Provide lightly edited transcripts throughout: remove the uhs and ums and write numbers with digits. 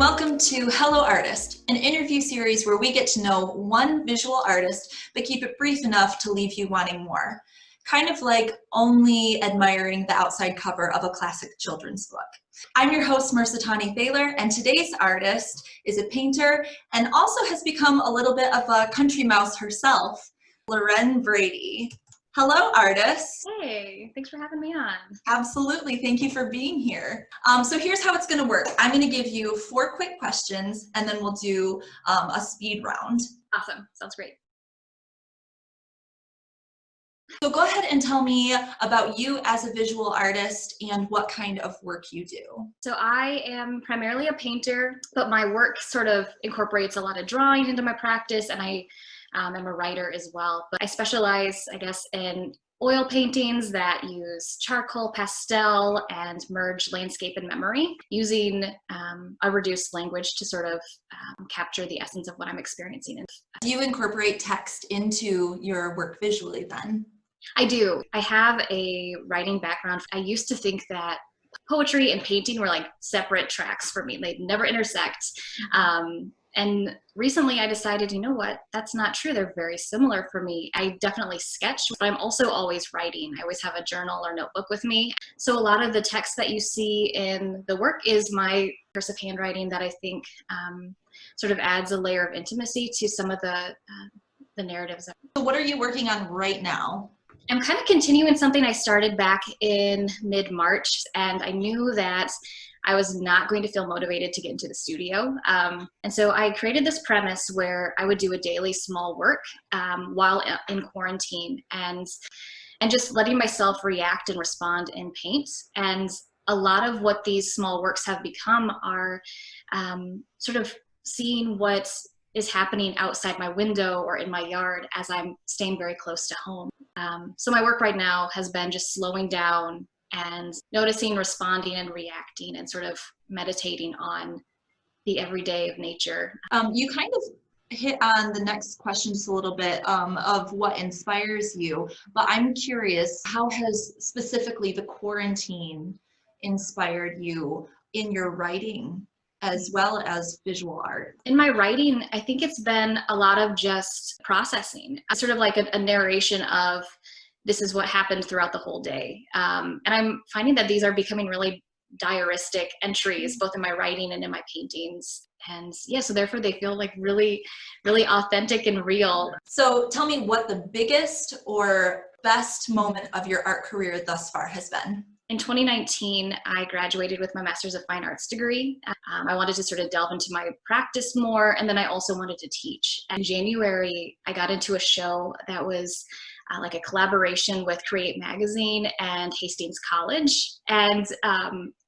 Welcome to Hello Artist, an interview series where we get to know one visual artist, but keep it brief enough to leave you wanting more. Kind of like only admiring the outside cover of a classic children's book. I'm your host, Mersatani Thaler, and today's artist is a painter and also has become a little bit of a country mouse herself, Lauren Brady. Hello, artist. Hey, thanks for having me on. Absolutely, thank you for being here. So here's how it's gonna work. I'm gonna give you 4 quick questions and then we'll do a speed round. Awesome, sounds great. So go ahead and tell me about you as a visual artist and what kind of work you do. So I am primarily a painter, but my work sort of incorporates a lot of drawing into my practice, and I am a writer as well. But I specialize, I guess, in oil paintings that use charcoal, pastel, and merge landscape and memory, using a reduced language to sort of capture the essence of what I'm experiencing. Do you incorporate text into your work visually then? I do. I have a writing background. I used to think that poetry and painting were like separate tracks for me. They'd never intersect. And recently I decided, you know what, that's not true. They're very similar for me. I definitely sketch, but I'm also always writing. I always have a journal or notebook with me. So a lot of the text that you see in the work is my cursive handwriting that I think sort of adds a layer of intimacy to some of the narratives. So what are you working on right now? I'm kind of continuing something I started back in mid-March, and I knew that I was not going to feel motivated to get into the studio. And so I created this premise where I would do a daily small work while in quarantine and just letting myself react and respond in paint. And a lot of what these small works have become are sort of seeing what is happening outside my window or in my yard as I'm staying very close to home. So my work right now has been just slowing down and noticing, responding, and reacting, and sort of meditating on the everyday of nature. You kind of hit on the next question just a little bit of what inspires you, but I'm curious, how has specifically the quarantine inspired you in your writing as well as visual art? In my writing, I think it's been a lot of just processing, sort of like a narration of this is what happened throughout the whole day. And I'm finding that these are becoming really diaristic entries, both in my writing and in my paintings. And yeah, so therefore they feel like really, really authentic and real. So tell me what the biggest or best moment of your art career thus far has been. In 2019, I graduated with my Master's of Fine Arts degree. I wanted to sort of delve into my practice more, and then I also wanted to teach. In January, I got into a show that was like a collaboration with Create Magazine and Hastings College, and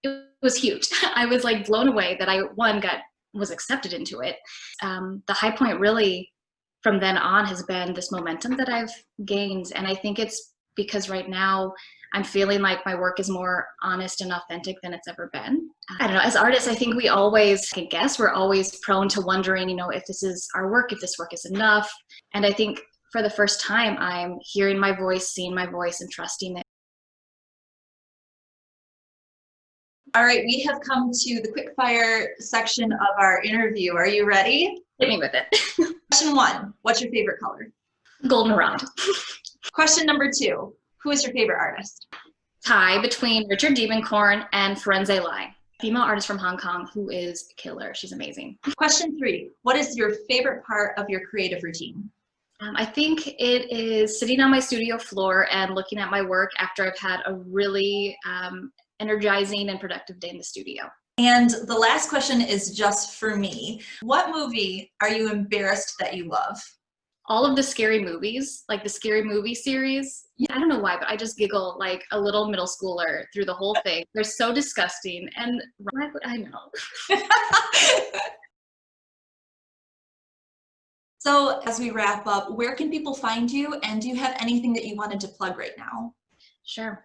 it was huge. I was like blown away that I, was accepted into it. The high point really from then on has been this momentum that I've gained, and I think it's because right now I'm feeling like my work is more honest and authentic than it's ever been. I don't know, as artists, I think we always can guess. We're always prone to wondering, you know, if this is our work, if this work is enough. And I think for the first time, I'm hearing my voice, seeing my voice, and trusting it. All right, we have come to the quick fire section of our interview. Are you ready? Hit me with it. Question 1, what's your favorite color? Goldenrod. Question number 2, who is your favorite artist? Tie between Richard Diebenkorn and Firenze Lai, female artist from Hong Kong who is a killer. She's amazing. Question 3, what is your favorite part of your creative routine? I think it is sitting on my studio floor and looking at my work after I've had a really energizing and productive day in the studio. And the last question is just for me. What movie are you embarrassed that you love? All of the scary movies, like the Scary Movie series. I don't know why, but I just giggle like a little middle schooler through the whole thing. They're so disgusting, and why would I know? So as we wrap up, where can people find you, and do you have anything that you wanted to plug right now? Sure.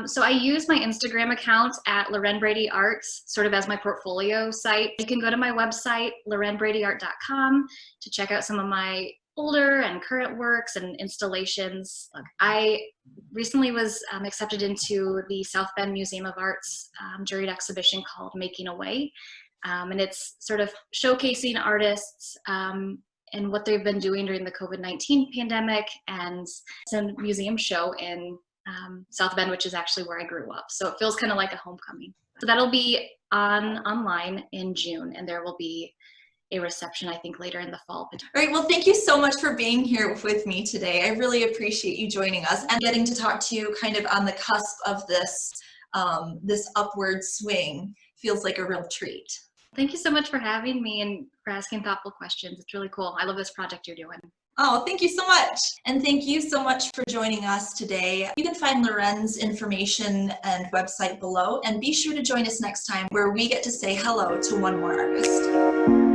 So I use my Instagram account at Lauren Brady Arts sort of as my portfolio site. You can go to my website, laurenbradyart.com, to check out some of my older and current works and installations. I recently was accepted into the South Bend Museum of Art's juried exhibition called Making a Way. And it's sort of showcasing artists and what they've been doing during the COVID-19 pandemic. And it's a museum show in South Bend, which is actually where I grew up. So it feels kind of like a homecoming. So that'll be online in June, and there will be a reception, I think, later in the fall. All right, well, thank you so much for being here with me today. I really appreciate you joining us and getting to talk to you kind of on the cusp of this, this upward swing. Feels like a real treat. Thank you so much for having me and for asking thoughtful questions. It's really cool. I love this project you're doing. Oh, thank you so much. And thank you so much for joining us today. You can find Lauren's information and website below, and be sure to join us next time where we get to say hello to one more artist.